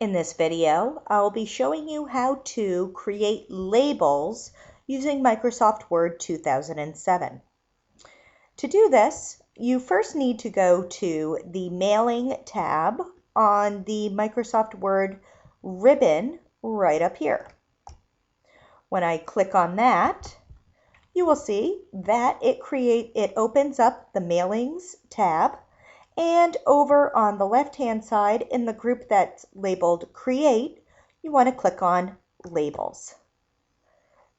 In this video, I'll be showing you how to create labels using Microsoft Word 2007. To do this, you first need to go to the Mailing tab on the Microsoft Word ribbon right up here. When I click on that, you will see that it opens up the Mailings tab. And over on the left-hand side in the group that's labeled Create, you want to click on Labels.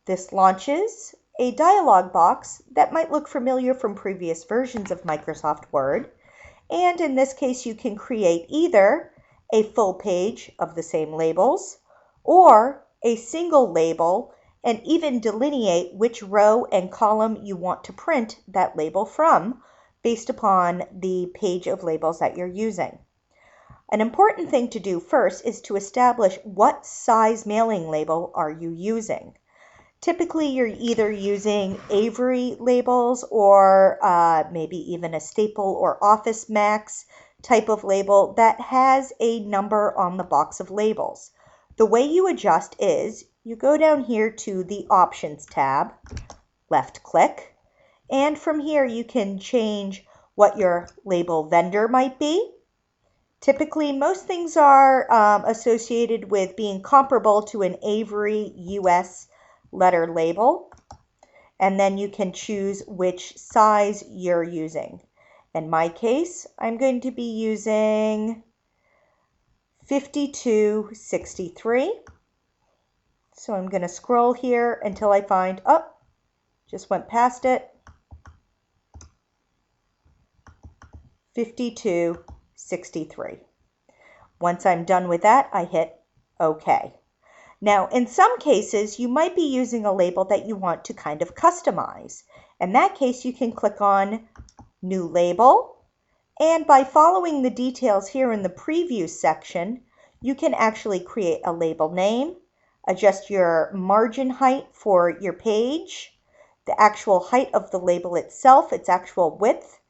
This launches a dialog box that might look familiar from previous versions of Microsoft Word. And in this case, you can create either a full page of the same labels or a single label and even delineate which row and column you want to print that label from, based upon the page of labels that you're using. An important thing to do first is to establish what size mailing label are you using. Typically, you're either using Avery labels or maybe even a Staple or Office Max type of label that has a number on the box of labels. The way you adjust is you go down here to the Options tab, left click, and from here you can change what your label vendor might be. Typically, most things are associated with being comparable to an Avery US letter label. And then you can choose which size you're using. In my case, I'm going to be using 5263. So I'm going to scroll here until I find, just went past it, 5263. Once I'm done with that, I hit OK. Now, in some cases, you might be using a label that you want to kind of customize. In that case, you can click on New Label, and by following the details here in the Preview section, you can actually create a label name, adjust your margin height for your page, the actual height of the label itself, its actual width,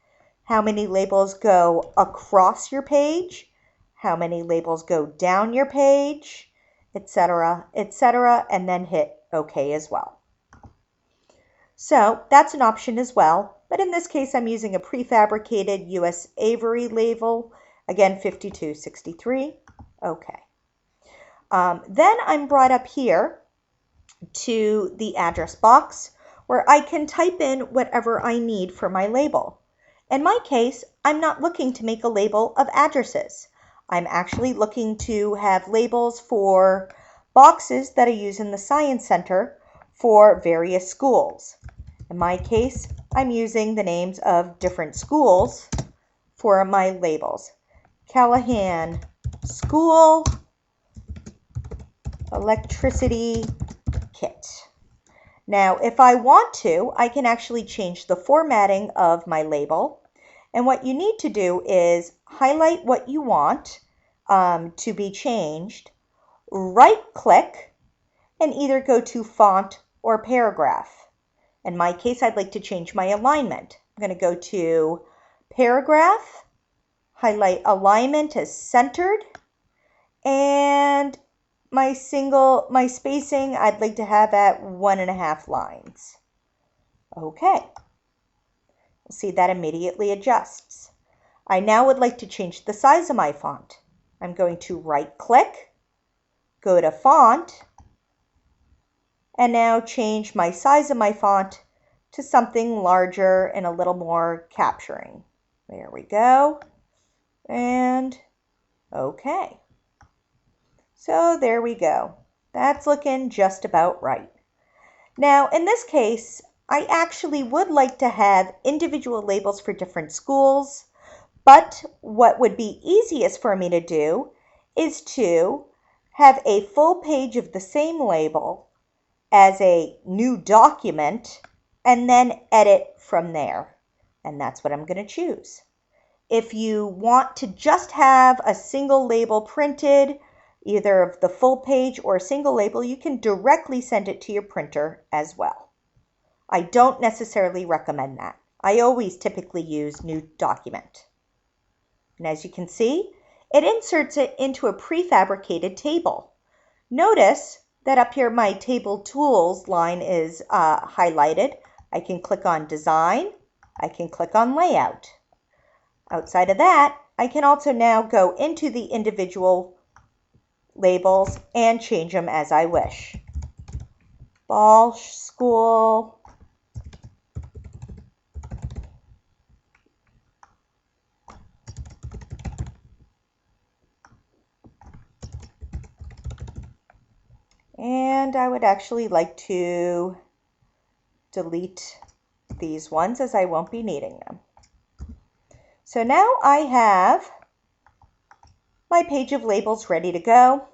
how many labels go across your page, how many labels go down your page, etc., etc., and then hit OK as well. So that's an option as well, but in this case I'm using a prefabricated US Avery label, again 5263, OK. Then I'm brought up here to the address box where I can type in whatever I need for my label. In my case, I'm not looking to make a label of addresses. I'm actually looking to have labels for boxes that I use in the Science Center for various schools. In my case, I'm using the names of different schools for my labels. Callahan School Electricity Kit. Now, if I want to, I can actually change the formatting of my label. And what you need to do is highlight what you want to be changed, right-click, and either go to Font or Paragraph. In my case, I'd like to change my alignment. I'm going to go to Paragraph, highlight Alignment as Centered, and my spacing I'd like to have at 1.5 lines. Okay. You'll see that immediately adjusts. I now would like to change the size of my font. I'm going to right-click, go to Font, and now change my size of my font to something larger and a little more capturing. There we go. And OK. So there we go. That's looking just about right. Now, in this case, I actually would like to have individual labels for different schools, but what would be easiest for me to do is to have a full page of the same label as a new document and then edit from there. And that's what I'm going to choose. If you want to just have a single label printed, either of the full page or a single label, you can directly send it to your printer as well. I don't necessarily recommend that. I always typically use new document. And as you can see, it inserts it into a prefabricated table. Notice that up here my table tools line is highlighted. I can click on design. I can click on layout. Outside of that, I can also now go into the individual labels and change them as I wish. Ball school. And I would actually like to delete these ones as I won't be needing them. So now I have my page of labels ready to go.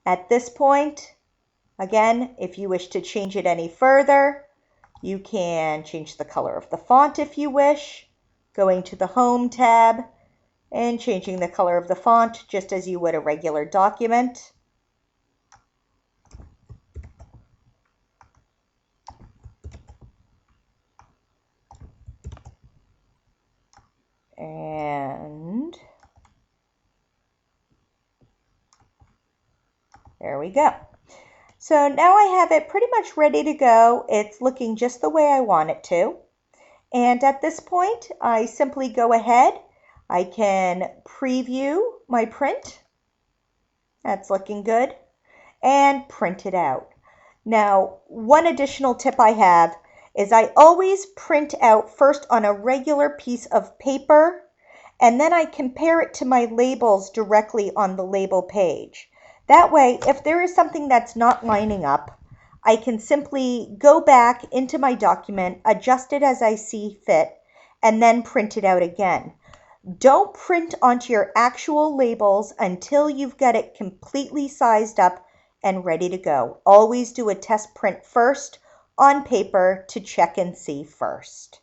At this point, again, if you wish to change it any further, you can change the color of the font if you wish, going to the Home tab and changing the color of the font just as you would a regular document. And there we go. So now I have it pretty much ready to go. It's looking just the way I want it to. And at this point, I simply go ahead. I can preview my print. That's looking good. And print it out. Now, one additional tip I have is I always print out first on a regular piece of paper, and then I compare it to my labels directly on the label page. That way, if there is something that's not lining up, I can simply go back into my document, adjust it as I see fit, and then print it out again. Don't print onto your actual labels until you've got it completely sized up and ready to go. Always do a test print first on paper to check and see first.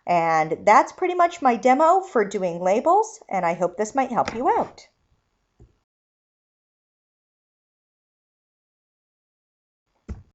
And that's pretty much my demo for doing labels, and I hope this might help you out.